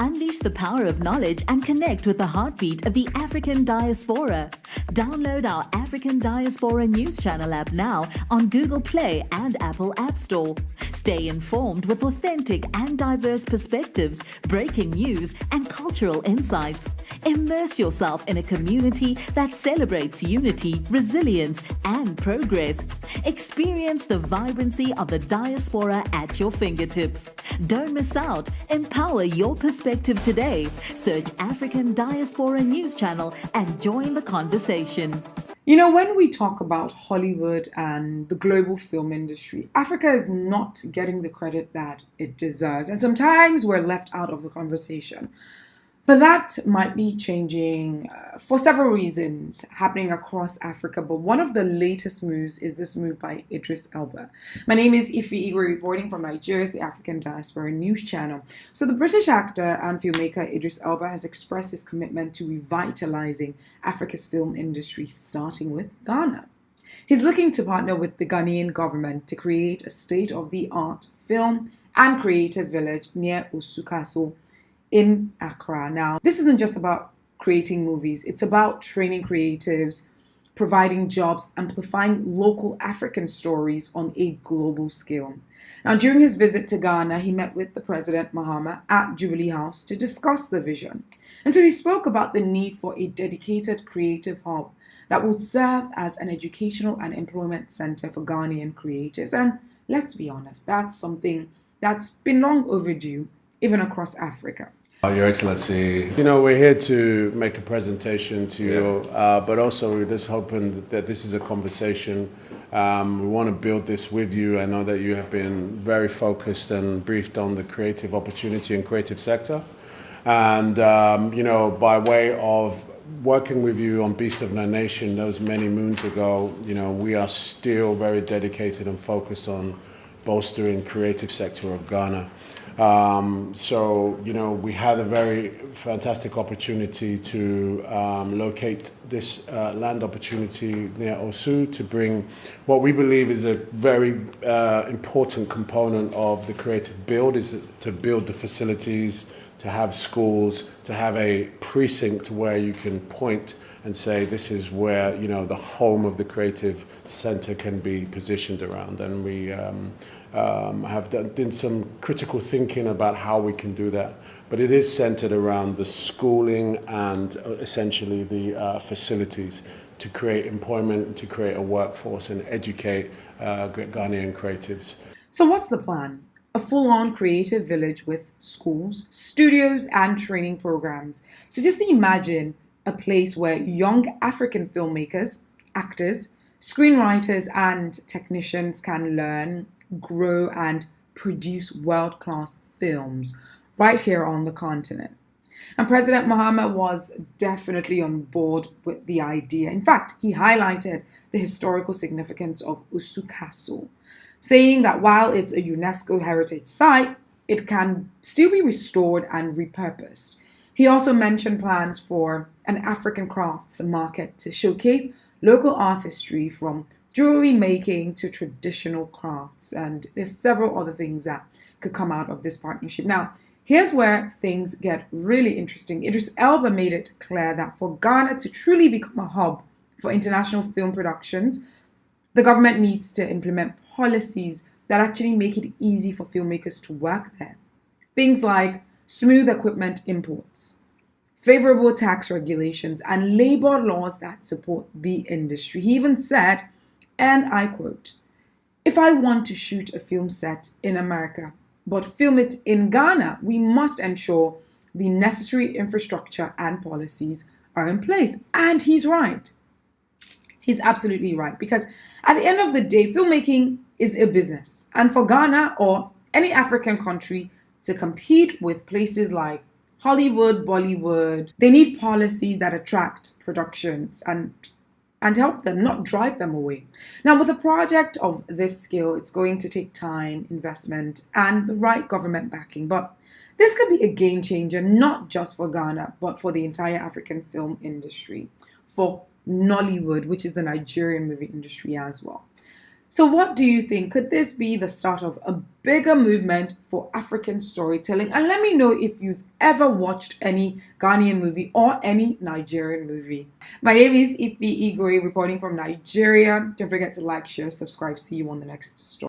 Unleash the power of knowledge and connect with the heartbeat of the African diaspora. Download our African Diaspora News Channel app now on Google Play and Apple App Store. Stay informed with authentic and diverse perspectives, breaking news, and cultural insights. Immerse yourself in a community that celebrates unity, resilience, and progress. Experience the vibrancy of the diaspora at your fingertips. Don't miss out. Empower your perspective today. Search African Diaspora News Channel and join the conversation. You know, when we talk about Hollywood and the global film industry, Africa is not getting the credit that it deserves. And sometimes we're left out of the conversation. But that might be changing for several reasons happening across Africa. But one of the latest moves is this move by Idris Elba. My name is Ify Igwe, reporting from Nigeria's The African Diaspora News Channel. So the British actor and filmmaker Idris Elba has expressed his commitment to revitalizing Africa's film industry, starting with Ghana. He's looking to partner with the Ghanaian government to create a state-of-the-art film and creative village near Osukaso in Accra. Now, this isn't just about creating movies. It's about training creatives, providing jobs, amplifying local African stories on a global scale. Now, during his visit to Ghana, he met with the President Mahama at Jubilee House to discuss the vision. And so he spoke about the need for a dedicated creative hub that will serve as an educational and employment center for Ghanaian creatives. And let's be honest, that's something that's been long overdue, even across Africa. Your Excellency, we're here to make a presentation to you, but also we're just hoping that this is a conversation. We want to build this with you. I know that you have been very focused and briefed on the creative opportunity and creative sector. And, by way of working with you on Beast of No Nation those many moons ago, we are still very dedicated and focused on bolstering creative sector of Ghana. We had a very fantastic opportunity to locate this land opportunity near Osu to bring what we believe is a very important component of the creative build, is to build the facilities, to have schools, to have a precinct where you can point and say this is where the home of the creative center can be positioned around. And we have done some critical thinking about how we can do that. But it is centered around the schooling and essentially the facilities to create employment, to create a workforce and educate Ghanaian creatives. So what's the plan? A full-on creative village with schools, studios, and training programs. So just imagine a place where young African filmmakers, actors, screenwriters, and technicians can learn, grow, and produce world-class films right here on the continent. And President Mahama was definitely on board with the idea. In fact, he highlighted the historical significance of Osukaso, saying that while it's a UNESCO heritage site, it can still be restored and repurposed. He also mentioned plans for an African crafts market to showcase local artistry from jewelry making to traditional crafts. And there's several other things that could come out of this partnership. Now, here's where things get really interesting. Idris Elba made it clear that for Ghana to truly become a hub for international film productions, the government needs to implement policies that actually make it easy for filmmakers to work there. Things like smooth equipment imports, favorable tax regulations, and labor laws that support the industry. He even said, and I quote, "If I want to shoot a film set in America, but film it in Ghana, we must ensure the necessary infrastructure and policies are in place." And he's right. He's absolutely right, because at the end of the day, filmmaking is a business. And for Ghana or any African country to compete with places like Hollywood, Bollywood, they need policies that attract productions and help them, not drive them away. Now, with a project of this scale, it's going to take time, investment, and the right government backing. But this could be a game changer, not just for Ghana, but for the entire African film industry, for Nollywood, which is the Nigerian movie industry as well. So, what do you think? Could this be the start of a bigger movement for African storytelling? And let me know if you've ever watched any Ghanaian movie or any Nigerian movie. My name is Ify Igwe, reporting from Nigeria. Don't forget to like, share, subscribe. See you on the next story.